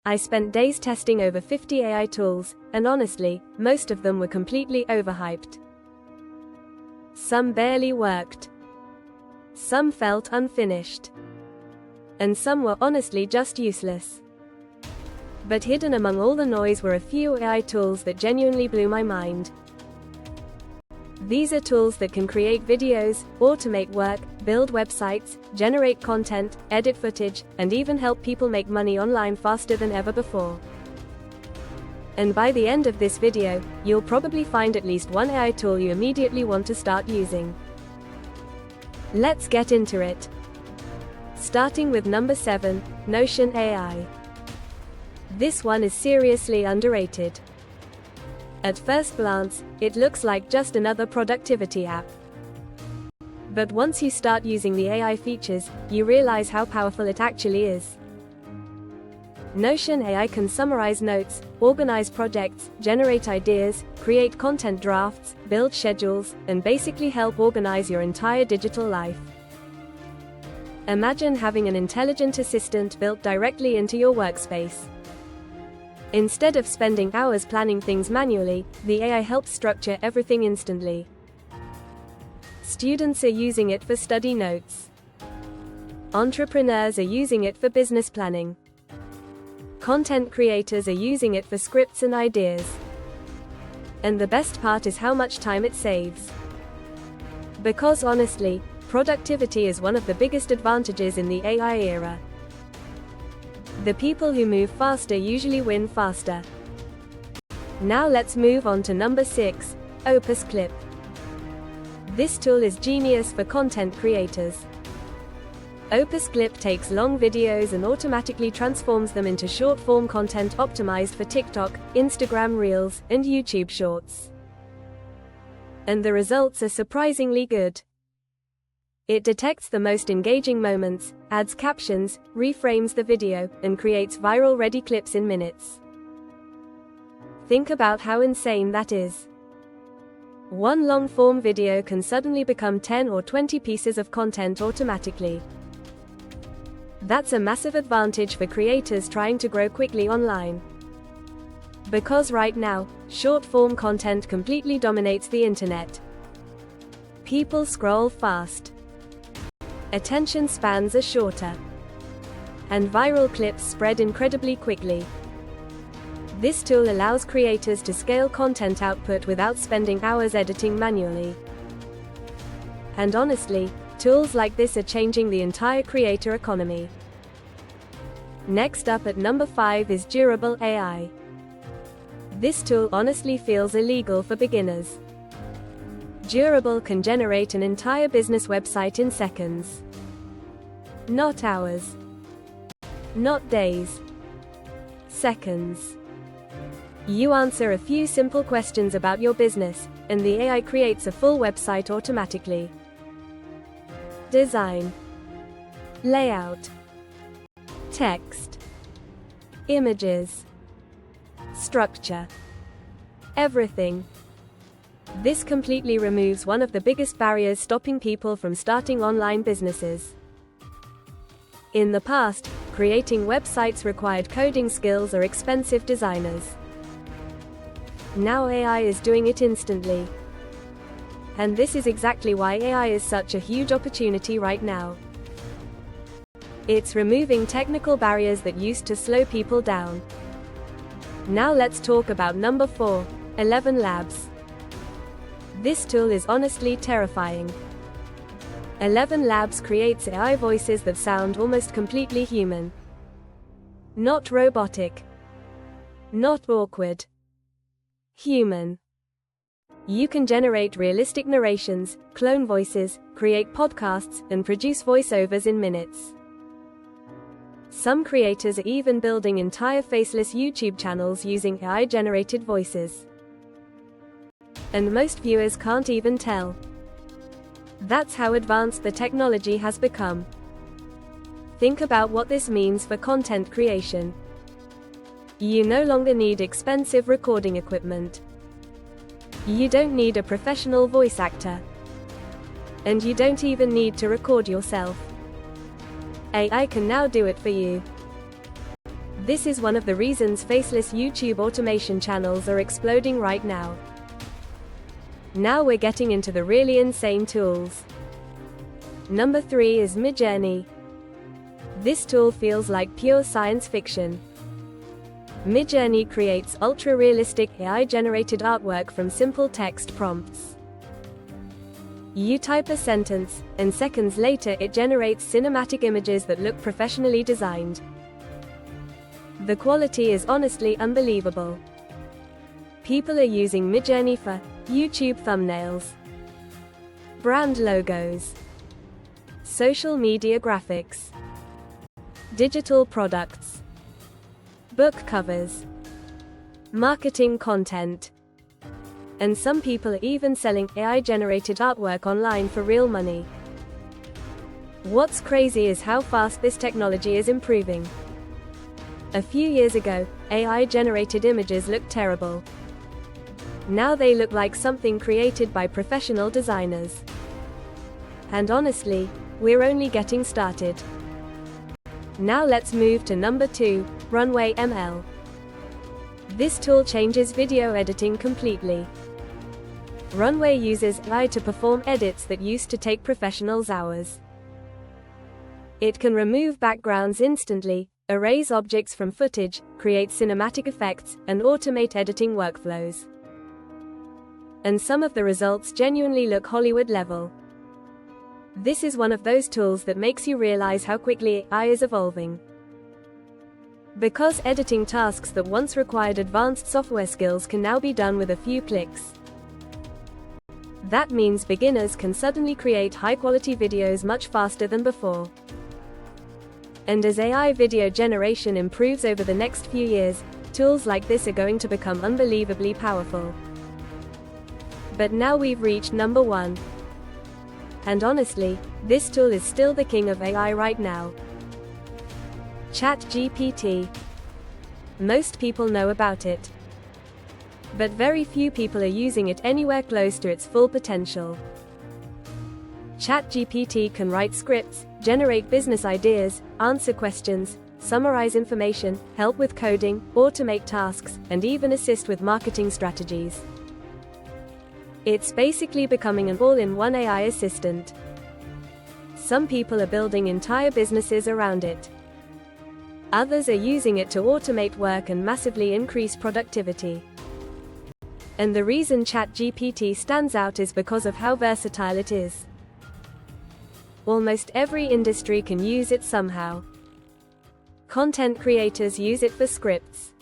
I spent days testing over 50 AI tools, and honestly, most of them were completely overhyped. Some barely worked. Some felt unfinished. And some were honestly just useless. But hidden among all the noise were a few AI tools that genuinely blew my mind. These are tools that can create videos, automate work, build websites, generate content, edit footage, and even help people make money online faster than ever before. And by the end of this video, you'll probably find at least one AI tool you immediately want to start using. Let's get into it. Starting with number 7, Notion AI. This one is seriously underrated. At first glance, it looks like just another productivity app. But once you start using the AI features, you realize how powerful it actually is. Notion AI can summarize notes, organize projects, generate ideas, create content drafts, build schedules, and basically help organize your entire digital life. Imagine having an intelligent assistant built directly into your workspace. Instead of spending hours planning things manually, the AI helps structure everything instantly. Students are using it for study notes. Entrepreneurs are using it for business planning. Content creators are using it for scripts and ideas. And the best part is how much time it saves. Because honestly, productivity is one of the biggest advantages in the AI era. The people who move faster usually win faster. Now let's move on to number 6, Opus Clip. This tool is genius for content creators. Opus Clip takes long videos and automatically transforms them into short-form content optimized for TikTok, Instagram Reels, and YouTube Shorts. And the results are surprisingly good. It detects the most engaging moments, adds captions, reframes the video, and creates viral-ready clips in minutes. Think about how insane that is. One long-form video can suddenly become 10 or 20 pieces of content automatically. That's a massive advantage for creators trying to grow quickly online. Because right now, short-form content completely dominates the internet. People scroll fast. Attention spans are shorter. And viral clips spread incredibly quickly. This tool allows creators to scale content output without spending hours editing manually. And honestly, tools like this are changing the entire creator economy. Next up at number 5 is Durable AI. This tool honestly feels illegal for beginners. Durable can generate an entire business website in seconds. Not hours. Not days. Seconds. You answer a few simple questions about your business, and the AI creates a full website automatically. Design. Layout. Text. Images. Structure. Everything. This completely removes one of the biggest barriers stopping people from starting online businesses. In the past, creating websites required coding skills or expensive designers. Now AI is doing it instantly. And this is exactly why AI is such a huge opportunity right now. It's removing technical barriers that used to slow people down. Now let's talk about number 4, 11 Labs. This tool is honestly terrifying. 11 Labs creates AI voices that sound almost completely human. Not robotic. Not awkward. Human. You can generate realistic narrations, clone voices, create podcasts, and produce voiceovers in minutes. Some creators are even building entire faceless YouTube channels using AI-generated voices. And most viewers can't even tell. That's how advanced the technology has become. Think about what this means for content creation. You no longer need expensive recording equipment. You don't need a professional voice actor. And you don't even need to record yourself. AI can now do it for you. This is one of the reasons faceless YouTube automation channels are exploding right now. Now we're getting into the really insane tools. Number 3 is Midjourney. This tool feels like pure science fiction. Midjourney creates ultra-realistic AI-generated artwork from simple text prompts. You type a sentence, and seconds later it generates cinematic images that look professionally designed. The quality is honestly unbelievable. People are using Midjourney for YouTube thumbnails, brand logos, social media graphics, digital products, book covers, marketing content, and some people are even selling AI-generated artwork online for real money. What's crazy is how fast this technology is improving. A few years ago, AI-generated images looked terrible. Now they look like something created by professional designers. And honestly, we're only getting started. Now let's move to number 2, Runway ML. This tool changes video editing completely. Runway uses AI to perform edits that used to take professionals hours. It can remove backgrounds instantly, erase objects from footage, create cinematic effects, and automate editing workflows. And some of the results genuinely look Hollywood level. This is one of those tools that makes you realize how quickly AI is evolving. Because editing tasks that once required advanced software skills can now be done with a few clicks. That means beginners can suddenly create high-quality videos much faster than before. And as AI video generation improves over the next few years, tools like this are going to become unbelievably powerful. But now we've reached number 1. And honestly, this tool is still the king of AI right now. ChatGPT. Most people know about it. But very few people are using it anywhere close to its full potential. ChatGPT can write scripts, generate business ideas, answer questions, summarize information, help with coding, automate tasks, and even assist with marketing strategies. It's basically becoming an all-in-one AI assistant. Some people are building entire businesses around it. Others are using it to automate work and massively increase productivity. And the reason ChatGPT stands out is because of how versatile it is. Almost every industry can use it somehow. Content creators use it for scripts.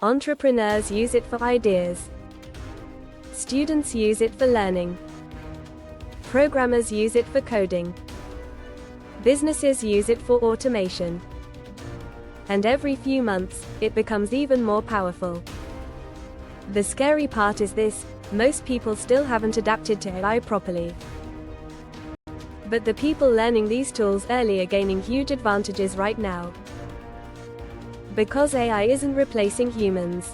Entrepreneurs use it for ideas. Students use it for learning. Programmers use it for coding. Businesses use it for automation. And every few months, it becomes even more powerful. The scary part is this: most people still haven't adapted to AI properly. But the people learning these tools early are gaining huge advantages right now. Because AI isn't replacing humans.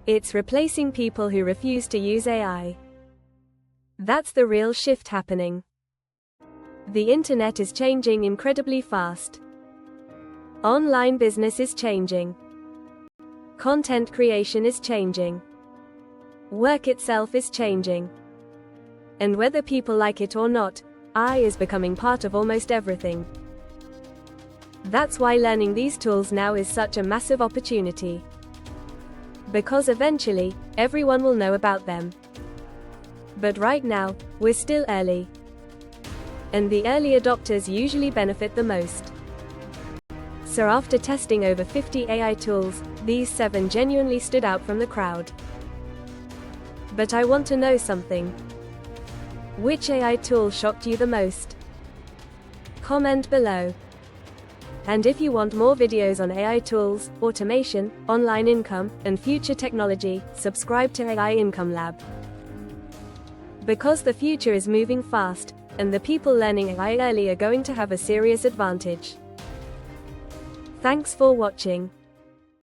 It's replacing people who refuse to use AI. That's the real shift happening. The internet is changing incredibly fast. Online business is changing. Content creation is changing. Work itself is changing. And whether people like it or not, AI is becoming part of almost everything. That's why learning these tools now is such a massive opportunity. Because eventually, everyone will know about them. But right now, we're still early. And the early adopters usually benefit the most. So after testing over 50 AI tools, these 7 genuinely stood out from the crowd. But I want to know something. Which AI tool shocked you the most? Comment below. And if you want more videos on AI tools, automation, online income, and future technology, subscribe to AI Income Lab. Because the future is moving fast, and the people learning AI early are going to have a serious advantage. Thanks for watching.